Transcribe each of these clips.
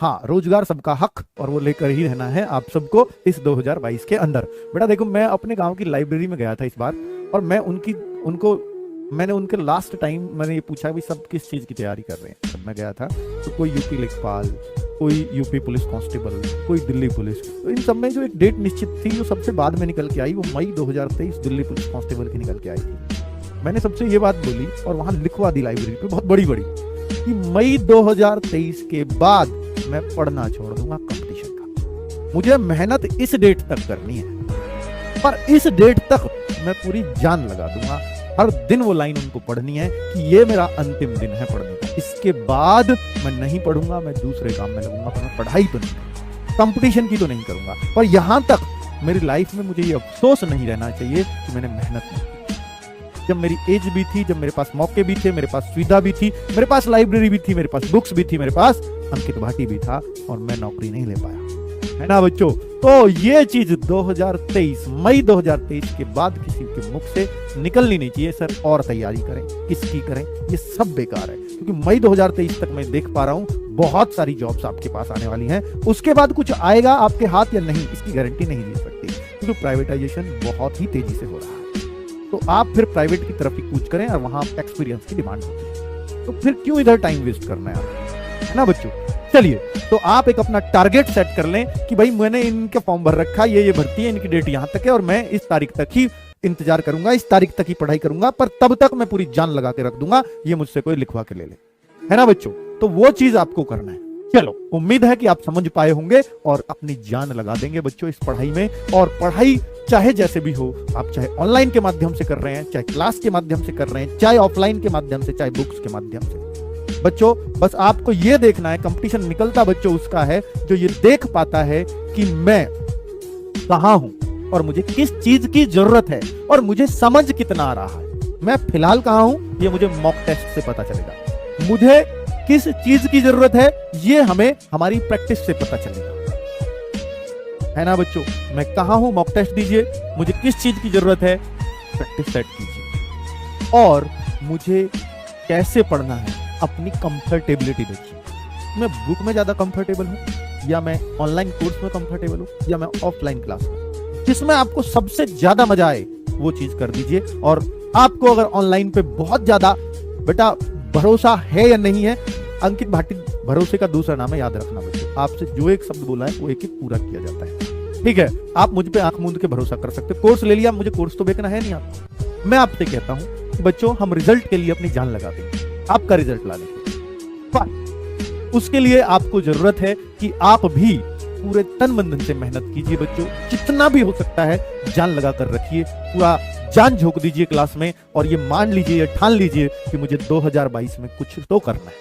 हाँ, रोजगार सबका हक, और वो लेकर ही रहना है आप सबको इस 2022 के अंदर। बेटा देखो, मैं अपने गांव की लाइब्रेरी में गया था इस बार, और मैंने उनके लास्ट टाइम मैंने ये पूछा भी सब किस चीज की तैयारी कर रहे हैं। जब मैं गया था तो कोई यूपी लेखपाल, कोई यूपी पुलिस कांस्टेबल, कोई दिल्ली पुलिस, तो इन सब में जो एक डेट निश्चित थी जो सबसे बाद में निकल के आई, वो मई 2023 दिल्ली पुलिस कांस्टेबल की निकल के आई थी। मैंने सबसे ये बात बोली और वहां लिखवा दी लाइब्रेरी पे बहुत बड़ी बड़ी कि मई 2023 के बाद मैं पढ़ना छोड़ दूंगा कंपटीशन का। मुझे मेहनत इस डेट तक करनी है, पर इस डेट तक मैं पूरी जान लगा दूंगा। हर दिन वो लाइन उनको पढ़नी है कि ये मेरा अंतिम दिन है पढ़ने का, इसके बाद मैं नहीं पढ़ूंगा, मैं दूसरे काम में लगूंगा, पर मैं पढ़ाई तो नहीं, कंपटीशन की तो नहीं करूंगा। पर यहां तक मेरी लाइफ में मुझे ये अफसोस नहीं रहना चाहिए कि मैंने मेहनत नहीं की। जब मेरी एज भी थी, जब मेरे पास मौके भी थे, मेरे पास सुविधा भी थी, मेरे पास लाइब्रेरी भी थी, मेरे पास बुक्स भी थी, मेरे पास अंकित भाटी भी था, और मैं नौकरी नहीं ले पाया, है ना बच्चों। तो ये चीज 2023 मई 2023 के बाद किसी के मुख से निकलनी नहीं चाहिए सर और तैयारी करें, किसकी करें, ये सब बेकार है। क्योंकि मई 2023 तक मैं देख पा रहा हूं बहुत सारी जॉब्स आपके पास आने वाली हैं। उसके बाद कुछ आएगा आपके हाथ या नहीं, इसकी गारंटी नहीं दे सकती, क्योंकि प्राइवेटाइजेशन बहुत ही तेजी से हो रहा है। तो आप फिर प्राइवेट की तरफ ही कूच करें, और वहां एक्सपीरियंस की डिमांड होती है, तो फिर क्यों इधर टाइम वेस्ट करना है आपको, है ना बच्चों। चलिए, तो आप एक अपना टारगेट सेट कर लें कि भाई मैंने इनके फॉर्म भर रखा, ये भर्ती है, इनकी डेट यहां तक है, और मैं इस तारीख तक ही इंतजार करूंगा, इस तारीख तक ही पढ़ाई करूंगा, पर तब तक मैं पूरी जान लगा के रख दूंगा, ये मुझसे कोई लिखवा के ले ले, है ना बच्चों। तो वो चीज आपको करना है। चलो, उम्मीद है कि आप समझ पाए होंगे और अपनी जान लगा देंगे बच्चों इस पढ़ाई में। और पढ़ाई चाहे जैसे भी हो, आप चाहे ऑनलाइन के माध्यम से कर रहे हैं, चाहे क्लास के माध्यम से कर रहे हैं, चाहे ऑफलाइन के माध्यम से, चाहे बुक्स के माध्यम से, बच्चों बस आपको यह देखना है, कंपटीशन निकलता बच्चों उसका है जो ये देख पाता है कि मैं कहां हूं और मुझे किस चीज की जरूरत है और मुझे समझ कितना आ रहा है, मैं फिलहाल कहां हूं, ये मुझे मॉक टेस्ट से पता चलेगा। मुझे किस चीज की जरूरत है ये हमें हमारी प्रैक्टिस से पता चलेगा, है ना बच्चों। मैं कहां हूं, मॉक टेस्ट दीजिए, मुझे किस चीज की जरूरत है, प्रैक्टिस सेट कीजिए, और मुझे कैसे पढ़ना है, अपनी कंफर्टेबिलिटी देखिए। मैं बुक में ज्यादा कंफर्टेबल हूं, या मैं ऑनलाइन कोर्स में कंफर्टेबल हूं, या मैं ऑफलाइन क्लास में, जिसमें आपको सबसे ज्यादा मजा आए वो चीज कर दीजिए। और आपको अगर ऑनलाइन पे बहुत ज्यादा बेटा भरोसा है या नहीं है, अंकित भाटी भरोसे का दूसरा नाम है, याद रखना बच्चों। आपसे जो एक शब्द बोला है वो एक एक पूरा किया जाता है, ठीक है। आप मुझ पे आंख मूंद के भरोसा कर सकते, कोर्स ले लिया, मुझे कोर्स तो बेचना है नहीं आपको। मैं आपसे कहता हूं कि बच्चों हम रिजल्ट के लिए अपनी जान लगा देंगे, आपका रिजल्ट लाने के लिए, पर उसके लिए आपको जरूरत है कि आप भी पूरे तन बंधन से मेहनत कीजिए बच्चों, जितना भी हो सकता है जान लगा कर रखिए, पूरा जान झोंक दीजिए क्लास में, और ये मान लीजिए, ये ठान लीजिए कि मुझे 2022 में कुछ तो करना है,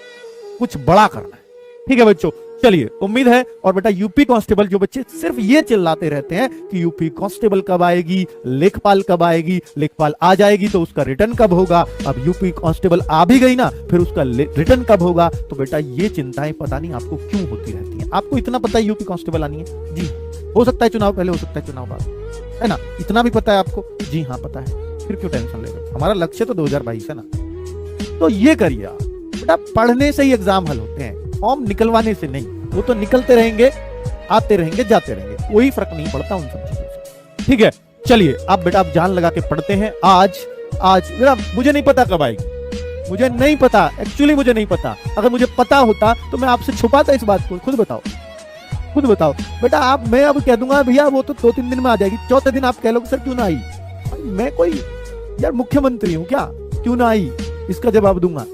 कुछ बड़ा करना है, ठीक है बच्चों। चलिए, उम्मीद है। और बेटा यूपी कांस्टेबल जो बच्चे सिर्फ ये चिल्लाते रहते हैं कि यूपी कांस्टेबल कब आएगी, लेखपाल कब आएगी, लेखपाल आ जाएगी तो उसका रिटर्न कब होगा, अब यूपी कांस्टेबल आ भी गई ना, फिर उसका रिटर्न कब होगा, तो बेटा ये चिंताएं पता नहीं आपको क्यों होती रहती हैं। आपको इतना पता है यूपी कांस्टेबल आनी है, जी हो सकता है चुनाव पहले, हो सकता है चुनाव बाद, है ना, इतना भी पता है आपको, जी हाँ पता है, फिर क्यों टेंशन ले रहे हो, हमारा लक्ष्य तो 2022 है ना। तो ये करिए आप बेटा, पढ़ने से ही एग्जाम हल होते हैं, फॉर्म निकलवाने से नहीं, वो तो निकलते रहेंगे, आते रहेंगे, जाते रहेंगे, कोई फर्क नहीं पड़ता उन सब चीजों से, ठीक है। चलिए आप बेटा, आप जान लगा के पढ़ते हैं। आज मेरा मुझे नहीं पता कब आएगी, मुझे नहीं पता, एक्चुअली मुझे नहीं पता। अगर मुझे पता होता तो मैं आपसे छुपाता इस बात को, खुद बताओ बेटा। आप मैं अब कह दूंगा भैया वो तो 2-3 दिन में आ जाएगी, चौथे दिन आप कह लो सर क्यों ना आई, मैं कोई यार मुख्यमंत्री हूं क्या, क्यों ना आई, इसका जवाब दूंगा,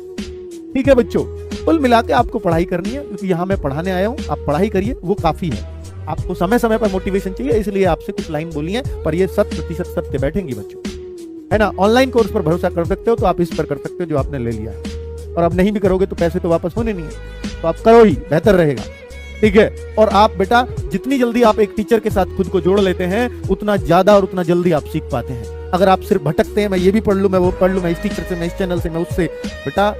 ठीक है बच्चों। कुल मिला के आपको पढ़ाई करनी है, क्योंकि यहां मैं पढ़ाने आया हूं, आप पढ़ाई करिए, वो काफी है। आपको समय समय पर मोटिवेशन चाहिए, इसलिए आपसे कुछ लाइन बोली है, पर ये 100% सत्य बैठेंगी बच्चों, है ना। ऑनलाइन कोर्स पर भरोसा कर सकते हो तो आप इस पर कर सकते हो जो आपने ले लिया है, और अब नहीं भी करोगे तो पैसे तो वापस होने नहीं है, तो आप करो ही, बेहतर रहेगा, ठीक है। और आप बेटा जितनी जल्दी आप एक टीचर के साथ खुद को जोड़ लेते हैं, उतना ज्यादा और उतना जल्दी आप सीख पाते हैं। अगर आप सिर्फ भटकते हैं, मैं ये भी पढ़ लूं, मैं वो पढ़ लूं, मैं इस टीचर से, मैं इस चैनल से, मैं उससे, बेटा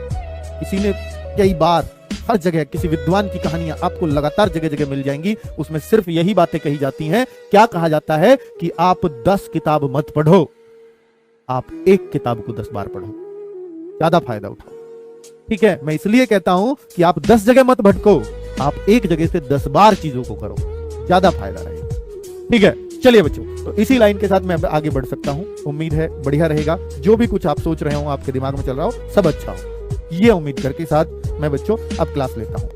किसी ने कई बार हर जगह किसी विद्वान की कहानियां आपको लगातार जगह जगह मिल जाएंगी, उसमें सिर्फ यही बातें कही जाती हैं। क्या कहा जाता है कि आप 10 किताब मत पढ़ो, आप एक किताब को 10 बार पढ़ो, ज्यादा फायदा उठाओ, ठीक है। मैं इसलिए कहता हूं कि आप 10 जगह मत भटको, आप एक जगह से 10 बार चीजों को करो, ज्यादा फायदा रहेगा। ठीक है, चलिए बच्चों, तो इसी लाइन के साथ मैं आगे बढ़ सकता हूं। उम्मीद है बढ़िया रहेगा, जो भी कुछ आप सोच रहे हो, आपके दिमाग में चल रहा हो, सब अच्छा हो, ये उम्मीद करके साथ मैं बच्चों अब क्लास लेता हूं।